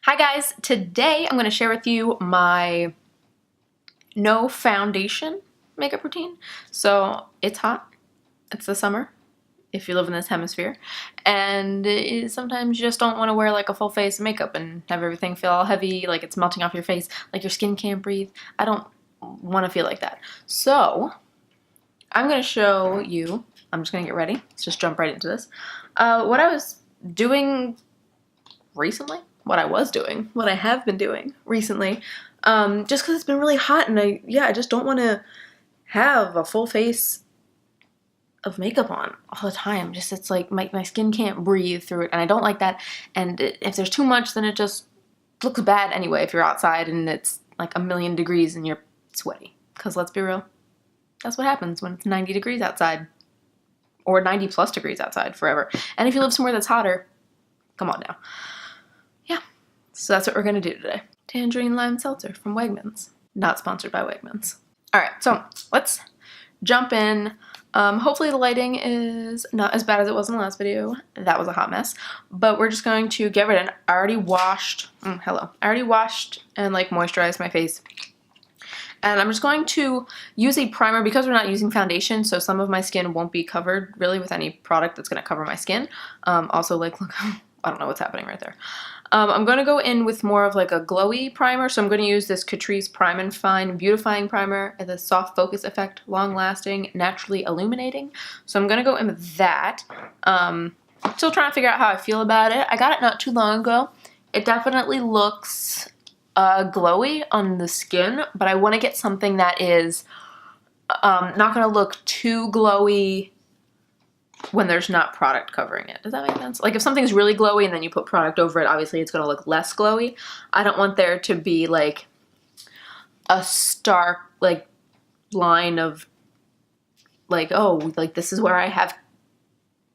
Hi guys, today I'm going to share with you my no foundation makeup routine. So it's hot, it's the summer if you live in this hemisphere, and sometimes you just don't want to wear like a full face of makeup and have everything feel all heavy, like it's melting off your face, like your skin can't breathe. I don't want to feel like that. So I'm going to show you, I'm just going to get ready, let's just jump right into this, what I was doing recently. What I have been doing recently, just because it's been really hot and I just don't want to have a full face of makeup on all the time. Just it's like my skin can't breathe through it and I don't like that, and if there's too much then it just looks bad anyway if you're outside and it's like a million degrees and you're sweaty, because let's be real, that's what happens when it's 90 degrees outside or 90 plus degrees outside forever. And if you live somewhere that's hotter, come on now. So that's what we're gonna do today. Tangerine lime seltzer from Wegmans. Not sponsored by Wegmans. All right, so let's jump in. Hopefully the lighting is not as bad as it was in the last video. That was a hot mess. But we're just going to get rid of it. I already washed, I already washed and like moisturized my face. And I'm just going to use a primer because we're not using foundation, so some of my skin won't be covered really with any product that's gonna cover my skin. Also, like, look, I don't know what's happening right there. I'm going to go in with more of like a glowy primer, so I'm going to use this Catrice Prime and Fine Beautifying Primer as a soft focus effect, long-lasting, naturally illuminating. So I'm going to go in with that. Still trying to figure out how I feel about it. I got it not too long ago. It definitely looks glowy on the skin, but I want to get something that is not going to look too glowy when there's not product covering it. Does that make sense? Like if something's really glowy and then you put product over it, obviously it's going to look less glowy. I don't want there to be like a stark like line of like, oh, like this is where I have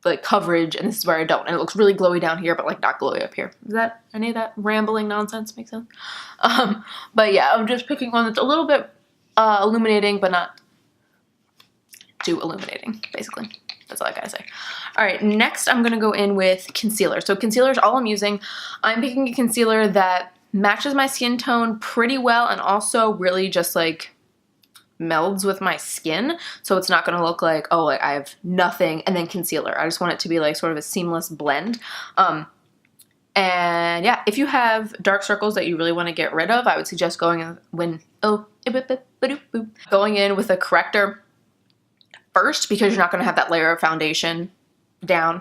like coverage and this is where I don't. And it looks really glowy down here, but like not glowy up here. Does that, any of that rambling nonsense make sense? But yeah, I'm just picking one that's a little bit illuminating, but not too illuminating, basically. That's all I gotta say. All right, next I'm gonna go in with concealer. So concealer is all I'm using. I'm picking a concealer that matches my skin tone pretty well and also really just like melds with my skin. So it's not gonna look like, oh, like I have nothing and then concealer. I just want it to be like sort of a seamless blend. And yeah, if you have dark circles that you really want to get rid of, I would suggest going in going in with a corrector first, because you're not going to have that layer of foundation down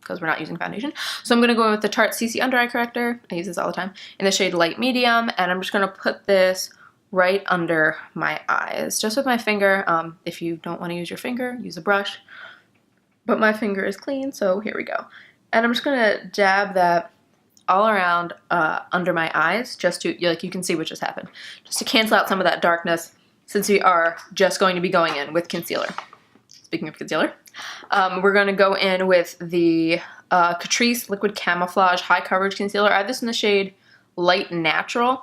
because we're not using foundation. So I'm going to go in with the Tarte CC Under Eye Corrector. I use this all the time in the shade Light Medium, and I'm just going to put this right under my eyes just with my finger. If you don't want to use your finger, use a brush, but my finger is clean, so here we go. And I'm just going to dab that all around under my eyes, just to, like, you can see what just happened, just to cancel out some of that darkness, since we are just going to be going in with concealer. Speaking of concealer, we're going to go in with the Catrice Liquid Camouflage High Coverage Concealer. I have this in the shade Light Natural.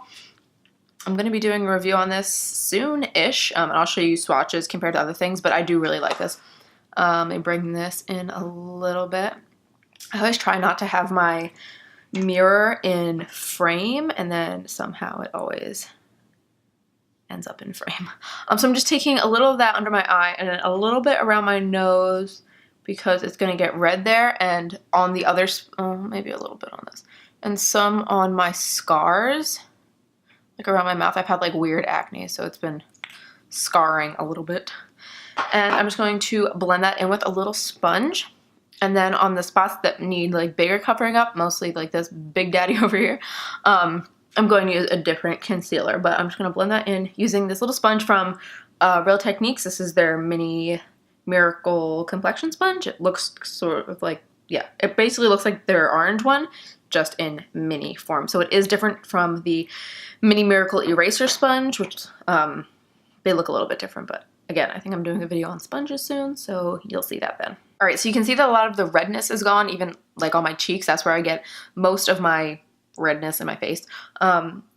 I'm going to be doing a review on this soon-ish, and I'll show you swatches compared to other things, but I do really like this. Let me bring this in a little bit. I always try not to have my mirror in frame, and then somehow it always ends up in frame. So I'm just taking a little of that under my eye and then a little bit around my nose because it's going to get red there, and on the other, maybe a little bit on this, and some on my scars, like around my mouth. I've had like weird acne, so it's been scarring a little bit. And I'm just going to blend that in with a little sponge. And then on the spots that need like bigger covering up, mostly like this Big Daddy over here, I'm going to use a different concealer, but I'm just going to blend that in using this little sponge from Real Techniques. This is their Mini Miracle Complexion Sponge. It looks sort of like, yeah, it basically looks like their orange one, just in mini form. So it is different from the Mini Miracle Eraser Sponge, which they look a little bit different, but again, I think I'm doing a video on sponges soon, so you'll see that then. All right, so you can see that a lot of the redness is gone, even like on my cheeks. That's where I get most of my redness in my face.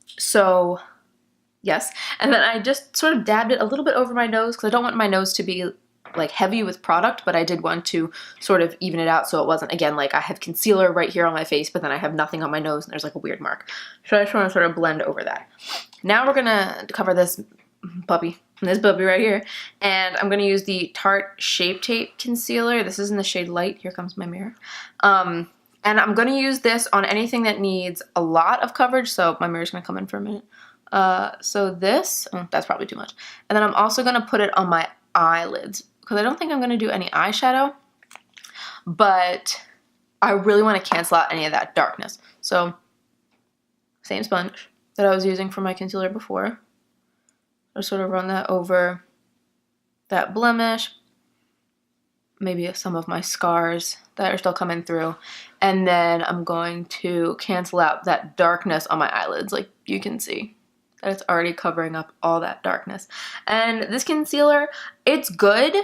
So yes, and then I just sort of dabbed it a little bit over my nose because I don't want my nose to be like heavy with product, but I did want to sort of even it out so it wasn't, again, like I have concealer right here on my face, but then I have nothing on my nose and there's like a weird mark. So I just want to sort of blend over that. Now we're gonna cover this puppy right here, and I'm gonna use the Tarte Shape Tape Concealer. This is in the shade Light. Here comes my mirror. And I'm gonna use this on anything that needs a lot of coverage, so my mirror's gonna come in for a minute. So this, that's probably too much. And then I'm also gonna put it on my eyelids, because I don't think I'm gonna do any eyeshadow, but I really wanna cancel out any of that darkness. So, same sponge that I was using for my concealer before. I'll sort of run that over that blemish, maybe some of my scars that are still coming through, and then I'm going to cancel out that darkness on my eyelids. Like you can see that it's already covering up all that darkness. And this concealer, it's good,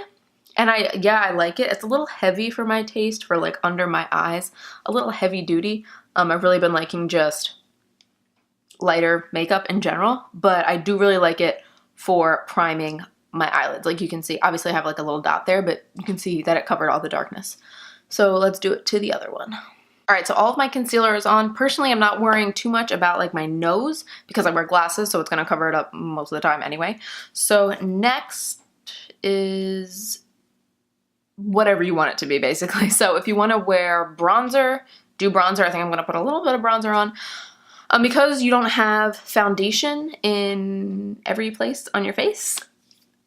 and I like it. It's a little heavy for my taste, for like under my eyes, a little heavy duty. I've really been liking just lighter makeup in general, but I do really like it for priming my eyelids. Like you can see, obviously I have like a little dot there, but you can see that it covered all the darkness. So let's do it to the other one. All right, so all of my concealer is on. Personally, I'm not worrying too much about like my nose because I wear glasses, so it's gonna cover it up most of the time anyway. So next is whatever you want it to be, basically. So if you wanna wear bronzer, do bronzer. I think I'm gonna put a little bit of bronzer on. Because you don't have foundation in every place on your face,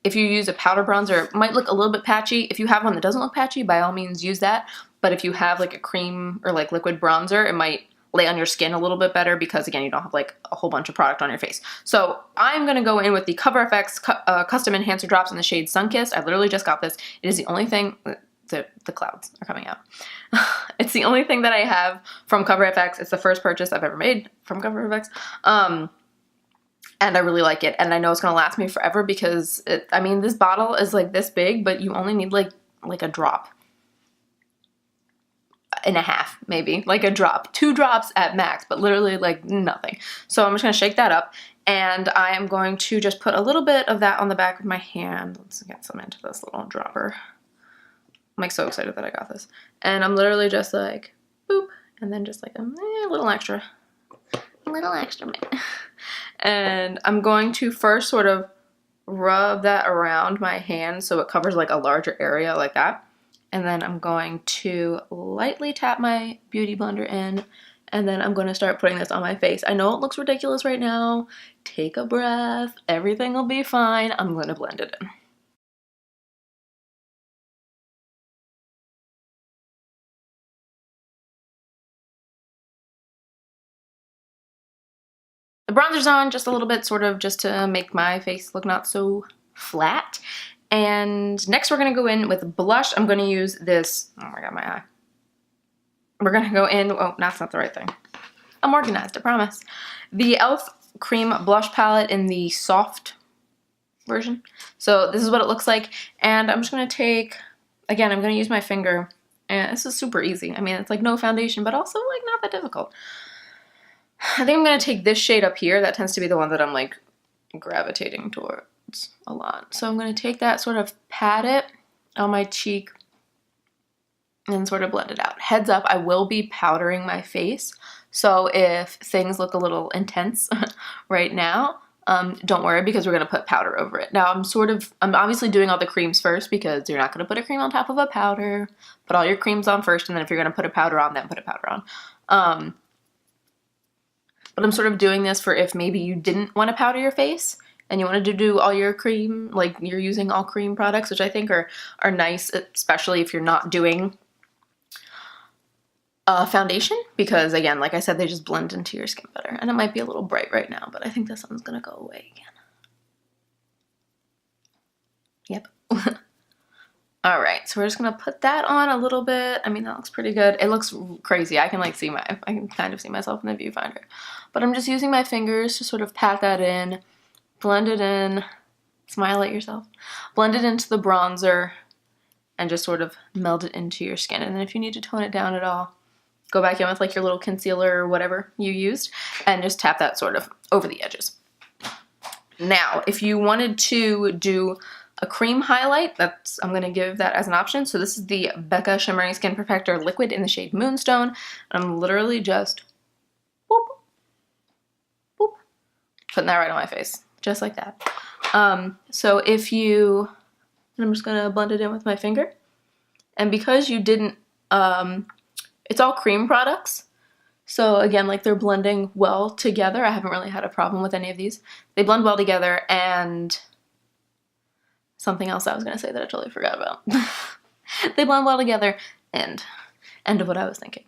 if you use a powder bronzer, it might look a little bit patchy. If you have one that doesn't look patchy, by all means use that. But if you have like a cream or like liquid bronzer, it might lay on your skin a little bit better because, again, you don't have like a whole bunch of product on your face. So I'm going to go in with the Cover FX Custom Enhancer Drops in the shade Sunkissed. I literally just got this. It is the only thing... The clouds are coming out. It's the only thing that I have from Cover FX. It's the first purchase I've ever made from Cover FX. And I really like it. And I know it's going to last me forever because, I mean, this bottle is like this big, but you only need like a drop and a half, maybe. Like a drop. 2 drops at max, but literally like nothing. So I'm just going to shake that up. And I am going to just put a little bit of that on the back of my hand. Let's get some into this little dropper. I'm like so excited that I got this. And I'm literally just like, boop, and then just like a little extra. A little extra. And I'm going to first sort of rub that around my hand so it covers like a larger area like that. And then I'm going to lightly tap my beauty blender in, and then I'm going to start putting this on my face. I know it looks ridiculous right now. Take a breath. Everything will be fine. I'm going to blend it in. The bronzer's on just a little bit, sort of just to make my face look not so flat. And next we're going to go in with blush. I'm going to use this, oh my god, my eye. We're going to go in, oh, that's not the right thing. I'm organized, I promise. The e.l.f. Cream Blush Palette in the soft version. So this is what it looks like. And I'm just going to take, again, I'm going to use my finger. And this is super easy. I mean, it's like no foundation, but also like not that difficult. I think I'm going to take this shade up here. That tends to be the one that I'm like gravitating towards a lot. So I'm going to take that, sort of pat it on my cheek and sort of blend it out. Heads up, I will be powdering my face. So if things look a little intense right now, don't worry because we're going to put powder over it. Now I'm obviously doing all the creams first because you're not going to put a cream on top of a powder. Put all your creams on first, and then if you're going to put a powder on, then put a powder on. But I'm sort of doing this for if maybe you didn't want to powder your face and you wanted to do all your cream, like you're using all cream products, which I think are nice, especially if you're not doing foundation, because again, like I said, they just blend into your skin better. And it might be a little bright right now, but I think this one's gonna go away again. Yep. All right, so we're just gonna put that on a little bit. I mean, that looks pretty good. It looks crazy. I can kind of see myself in the viewfinder. But I'm just using my fingers to sort of pat that in, blend it in, smile at yourself, blend it into the bronzer, and just sort of meld it into your skin. And then if you need to tone it down at all, go back in with like your little concealer or whatever you used, and just tap that sort of over the edges. Now, if you wanted to do a cream highlight. I'm going to give that as an option. So this is the Becca Shimmering Skin Perfector Liquid in the shade Moonstone. I'm literally just boop, boop, putting that right on my face, just like that. So if you, I'm just going to blend it in with my finger. And because you didn't, it's all cream products. So again, like they're blending well together. I haven't really had a problem with any of these. They blend well together, and something else I was going to say that I totally forgot about. They blend well together, and end of what I was thinking.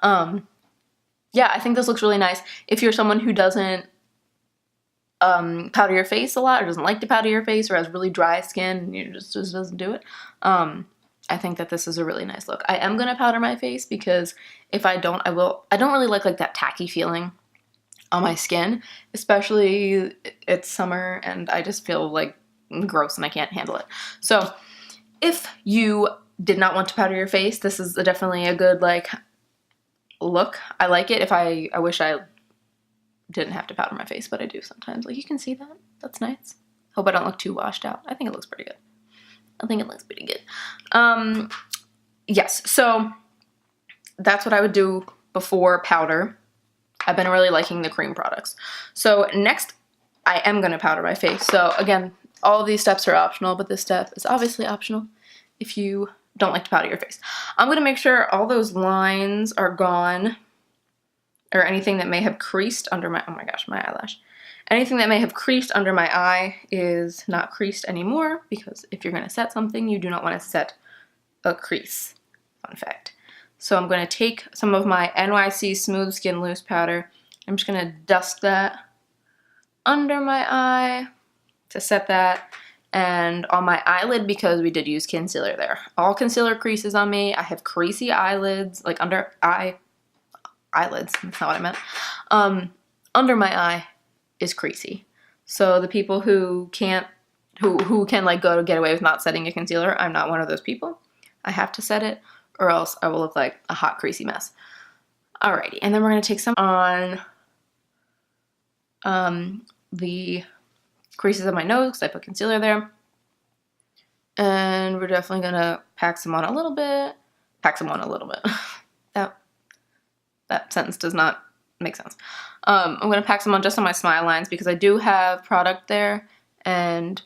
Yeah, I think this looks really nice. If you're someone who doesn't powder your face a lot, or doesn't like to powder your face, or has really dry skin and you just doesn't do it, I think that this is a really nice look. I am going to powder my face because if I don't, I will. I don't really like that tacky feeling on my skin, especially it's summer and I just feel like gross and I can't handle it. So if you did not want to powder your face, this is definitely a good look. I like it. I wish I didn't have to powder my face, but I do sometimes. You can see that. That's nice. Hope I don't look too washed out. I think it looks pretty good. I think it looks pretty good. Yes, so that's what I would do before powder. I've been really liking the cream products. So next, I am going to powder my face. So again, all of these steps are optional, but this step is obviously optional if you don't like to powder your face. I'm going to make sure all those lines are gone, or anything that may have creased under my, oh my gosh, my eyelash. Anything that may have creased under my eye is not creased anymore, because if you're going to set something, you do not want to set a crease. Fun fact. So I'm going to take some of my NYC Smooth Skin Loose Powder. I'm just going to dust that under my eye to set that, and on my eyelid, because we did use concealer there. All concealer creases on me. I have creasy eyelids, under eyelids, that's not what I meant. Under my eye is creasy. So the people who can't, who can go to get away with not setting a concealer, I'm not one of those people. I have to set it, or else I will look like a hot creasy mess. Alrighty, and then we're gonna take some on the creases of my nose, because I put concealer there. And we're definitely gonna pack some on a little bit. Pack some on a little bit. That sentence does not make sense. I'm going to pack some on just on my smile lines, because I do have product there, and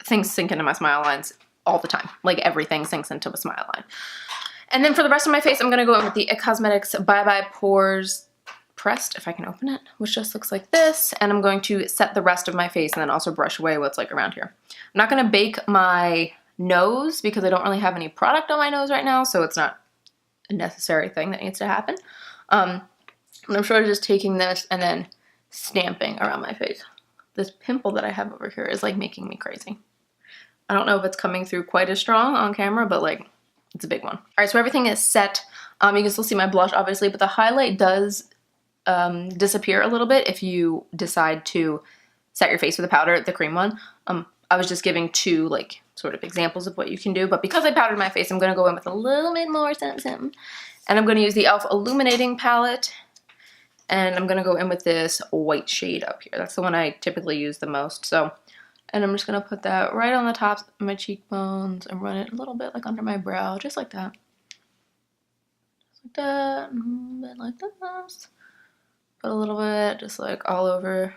things sink into my smile lines all the time. Everything sinks into a smile line. And then for the rest of my face, I'm going to go in with the IT Cosmetics Bye Bye Pores Pressed, if I can open it, which just looks like this. And I'm going to set the rest of my face and then also brush away what's around here. I'm not going to bake my nose because I don't really have any product on my nose right now, so it's not a necessary thing that needs to happen. And I'm sort of just taking this and then stamping around my face. This pimple that I have over here is making me crazy. I don't know if it's coming through quite as strong on camera, but it's a big one. All right, so everything is set. You can still see my blush, obviously, but the highlight does disappear a little bit if you decide to set your face with a powder, the cream one. I was just giving two sort of examples of what you can do, but because I powdered my face, I'm going to go in with a little bit more something. And I'm going to use the e.l.f. Illuminating Palette, and I'm going to go in with this white shade up here. That's the one I typically use the most. So, and I'm just going to put that right on the tops of my cheekbones and run it a little bit under my brow, just like that. Just like that, and a bit like this. Put a little bit just all over.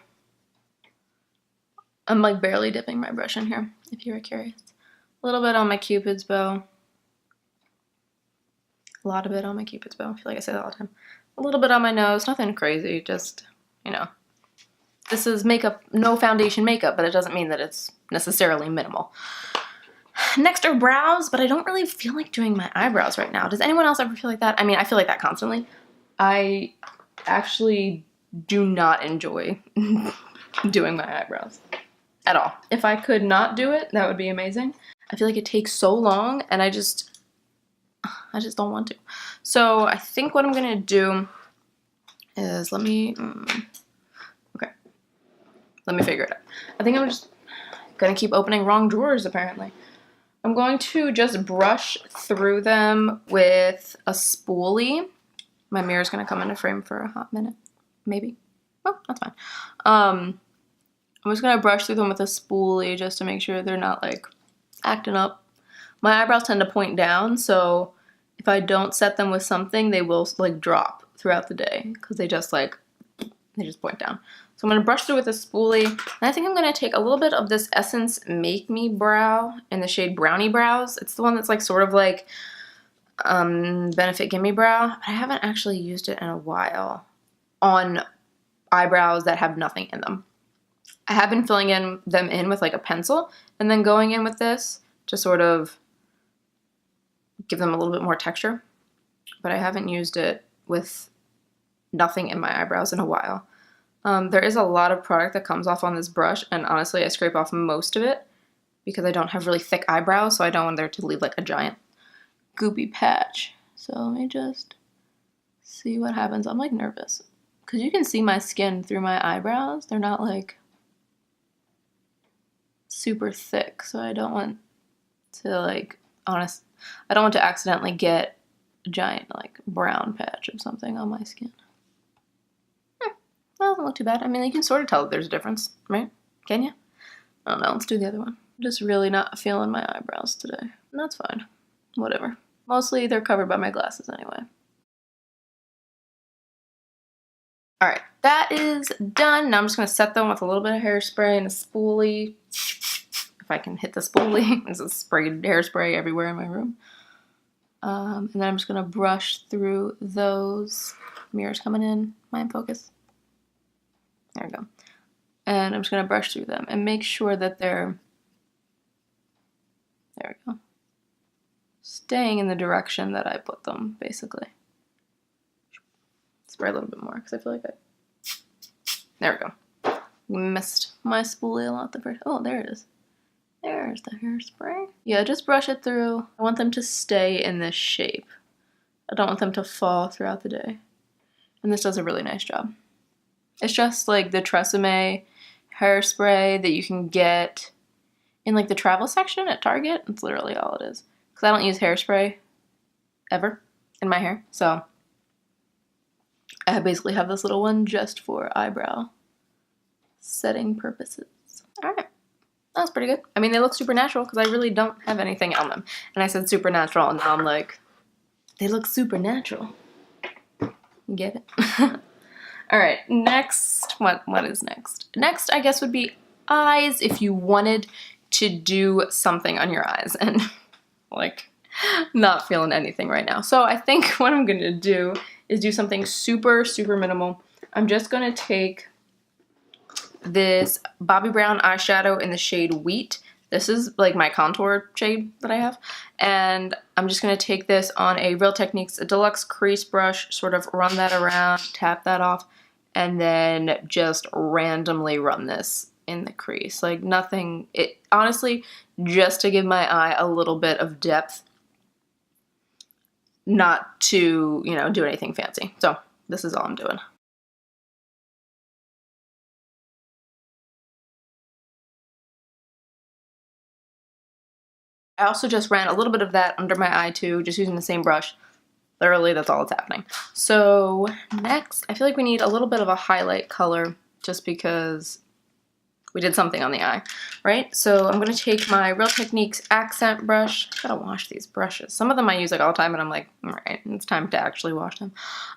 I'm barely dipping my brush in here, if you were curious. A little bit on my Cupid's bow. A lot of it on my Cupid's bow. I feel like I say that all the time. A little bit on my nose. Nothing crazy. Just, This is makeup, no foundation makeup, but it doesn't mean that it's necessarily minimal. Next are brows, but I don't really feel like doing my eyebrows right now. Does anyone else ever feel like that? I mean, I feel like that constantly. I actually do not enjoy doing my eyebrows at all. If I could not do it, that would be amazing. I feel like it takes so long, and I just don't want to. So I think what I'm gonna do is let me figure it out. I think I'm just gonna keep opening wrong drawers, apparently. I'm going to just brush through them with a spoolie. My mirror's gonna come into frame for a hot minute, maybe. Oh, that's fine. I'm just gonna brush through them with a spoolie just to make sure they're not like acting up. My eyebrows tend to point down, so if I don't set them with something, they will like drop throughout the day because they just point down. So I'm gonna brush through with a spoolie, and I think I'm gonna take a little bit of this Essence Make Me Brow in the shade Brownie Brows. It's the one that's like sort of like Benefit Gimme Brow, but I haven't actually used it in a while on eyebrows that have nothing in them. I have been filling them in with like a pencil and then going in with this to sort of give them a little bit more texture, but I haven't used it with nothing in my eyebrows in a while. There is a lot of product that comes off on this brush, and honestly I scrape off most of it because I don't have really thick eyebrows, so I don't want there to leave like a giant goopy patch. So let me just see what happens. I'm like nervous because you can see my skin through my eyebrows. They're not like super thick, so I don't want to like, I don't want to accidentally get a giant like brown patch of something on my skin. Well, doesn't look too bad. I mean, you can sort of tell that there's a difference, right? Can you? I don't know. Let's do the other one. I'm just really not feeling my eyebrows today. And that's fine. Whatever. Mostly they're covered by my glasses anyway. Alright, that is done. Now I'm just going to set them with a little bit of hairspray and a spoolie. If I can hit the spoolie. There's a sprayed hairspray everywhere in my room. And then I'm just going to brush through those. Mirrors coming in. Am I in focus? There we go. And I'm just going to brush through them and make sure that they're, there we go, staying in the direction that I put them, basically. Spray a little bit more because I feel like there we go. Missed my spoolie a lot the first, oh, there it is. There's the hairspray. Yeah, just brush it through. I want them to stay in this shape. I don't want them to fall throughout the day. And this does a really nice job. It's just like the Tresemme hairspray that you can get in like the travel section at Target. That's literally all it is. Because I don't use hairspray ever in my hair. So I basically have this little one just for eyebrow setting purposes. Alright. That was pretty good. I mean, they look super natural because I really don't have anything on them. And I said supernatural, and now I'm like, they look supernatural. Get it? Alright, next, what is next? Next, I guess, would be eyes if you wanted to do something on your eyes. And, like, not feeling anything right now. So I think what I'm going to do is do something super, super minimal. I'm just going to take this Bobbi Brown eyeshadow in the shade Wheat. This is like my contour shade that I have. And I'm just going to take this on a Real Techniques Deluxe crease brush, sort of run that around, tap that off, and then just randomly run this in the crease. Like nothing, it honestly, just to give my eye a little bit of depth, not to, you know, do anything fancy. So this is all I'm doing. I also just ran a little bit of that under my eye too, just using the same brush. Literally, that's all that's happening. So next, I feel like we need a little bit of a highlight color just because we did something on the eye, right? So I'm gonna take my Real Techniques accent brush. I gotta wash these brushes. Some of them I use like all the time and I'm like, all right, it's time to actually wash them.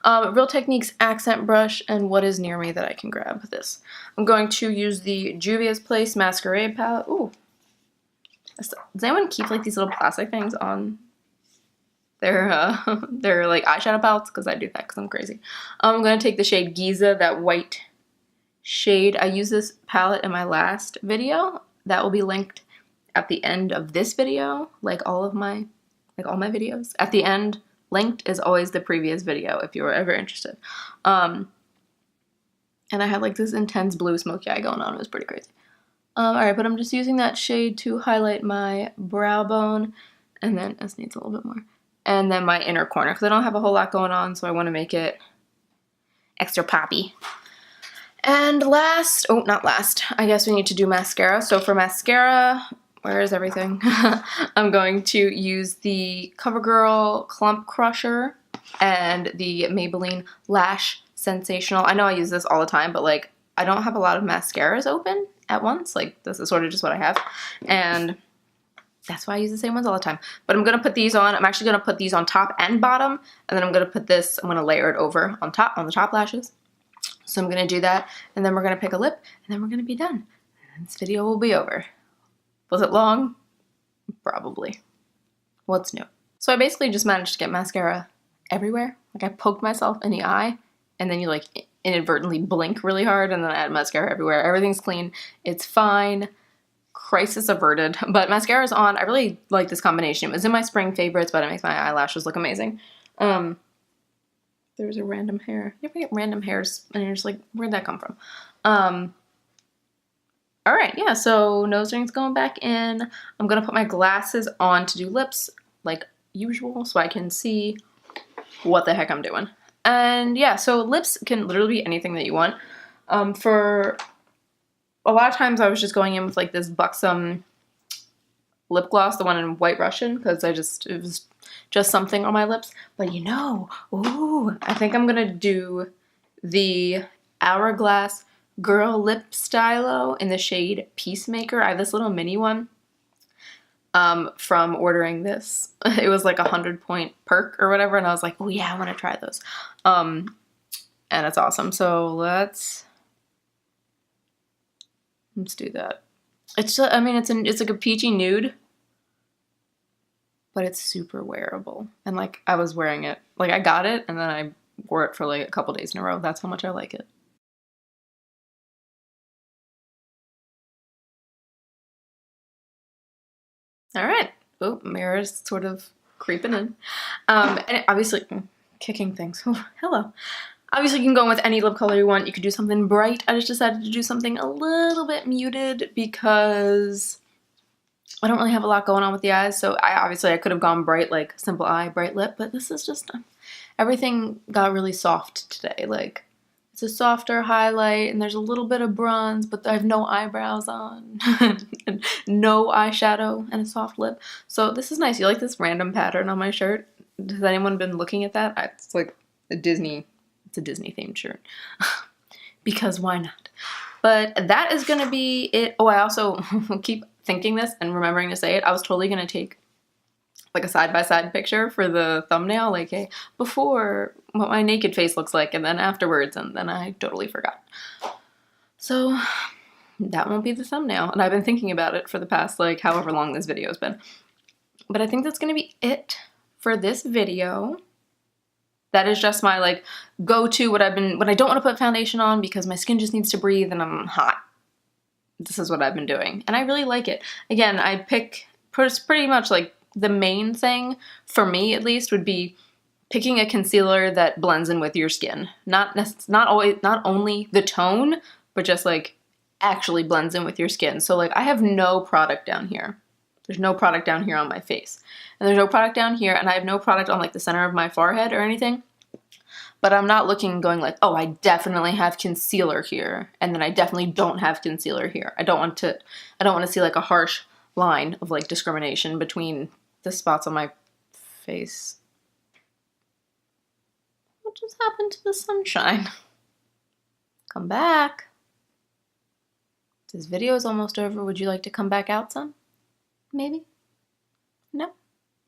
Real Techniques accent brush, and what is near me that I can grab this? I'm going to use the Juvia's Place Masquerade palette. Ooh. Does anyone keep like these little plastic things on their like eyeshadow palettes? Because I do that because I'm crazy. I'm going to take the shade Giza, that white shade. I used this palette in my last video. That will be linked at the end of this video, like all my videos. At the end, linked is always the previous video if you were ever interested. And I had like this intense blue smoky eye going on. It was pretty crazy. Alright, but I'm just using that shade to highlight my brow bone, and then this needs a little bit more, and then my inner corner, because I don't have a whole lot going on, so I want to make it extra poppy. And last, oh, not last, I guess we need to do mascara. So for mascara, where is everything? I'm going to use the CoverGirl Clump Crusher and the Maybelline Lash Sensational. I know I use this all the time, but like, I don't have a lot of mascaras open at once. Like, this is sort of just what I have. And that's why I use the same ones all the time. But I'm going to put these on. I'm actually going to put these on top and bottom. And then I'm going to put this, I'm going to layer it over on top, on the top lashes. So I'm going to do that. And then we're going to pick a lip. And then we're going to be done. And this video will be over. Was it long? Probably. What's new? So I basically just managed to get mascara everywhere. Like, I poked myself in the eye. And then you like inadvertently blink really hard. And then I add mascara everywhere. Everything's clean. It's fine. Crisis averted. But mascara's on. I really like this combination. It was in my spring favorites, but it makes my eyelashes look amazing. There's a random hair. You ever get random hairs and you're just like, where'd that come from? Alright, yeah, so nose ring's going back in. I'm gonna put my glasses on to do lips like usual so I can see what the heck I'm doing. And yeah, so lips can literally be anything that you want. For a lot of times I was just going in with like this Buxom lip gloss, the one in White Russian, because it was just something on my lips. But you know, ooh, I think I'm gonna do the Hourglass Girl Lip Stylo in the shade Peacemaker. I have this little mini one from ordering this. It was like 100-point perk or whatever, and I was like, oh yeah, I want to try those. And it's awesome. So let's do that. It's just, I mean, it's like a peachy nude, but it's super wearable. And like, I was wearing it, like I got it and then I wore it for like a couple days in a row. That's how much I like it. All right. Oh, mirror's sort of creeping in. And it, obviously, kicking things. Oh, hello. Obviously, you can go with any lip color you want. You could do something bright. I just decided to do something a little bit muted because I don't really have a lot going on with the eyes. So I could have gone bright, like simple eye, bright lip, but this is just, everything got really soft today. Like, it's a softer highlight and there's a little bit of bronze, but I have no eyebrows on and no eyeshadow and a soft lip. So this is nice. You like this random pattern on my shirt? Has anyone been looking at that? It's like a Disney, it's a Disney themed shirt because why not? But that is going to be it. Oh, I also keep thinking this and remembering to say it. I was totally going to take like a side-by-side picture for the thumbnail, like hey, before what my naked face looks like and then afterwards, and then I totally forgot. So that won't be the thumbnail, and I've been thinking about it for the past like however long this video has been. But I think that's gonna be it for this video. That is just my like go-to when I don't want to put foundation on because my skin just needs to breathe and I'm hot. This is what I've been doing, and I really like it. Again, I pick pretty much like the main thing, for me at least, would be picking a concealer that blends in with your skin. Not only the tone, but just like actually blends in with your skin. So like I have no product down here. There's no product down here on my face. And there's no product down here, and I have no product on like the center of my forehead or anything. But I'm not looking and going like, oh, I definitely have concealer here, and then I definitely don't have concealer here. I don't want to see like a harsh line of like discrimination between the spots on my face. What just happened to the sunshine? Come back. This video is almost over. Would you like to come back out some? Maybe? No?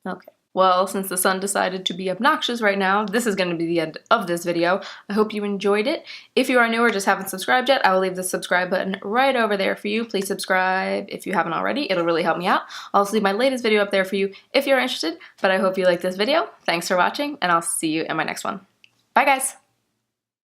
Okay. Well, since the sun decided to be obnoxious right now, this is going to be the end of this video. I hope you enjoyed it. If you are new or just haven't subscribed yet, I will leave the subscribe button right over there for you. Please subscribe if you haven't already. It'll really help me out. I'll also leave my latest video up there for you if you're interested, but I hope you like this video. Thanks for watching, and I'll see you in my next one. Bye, guys!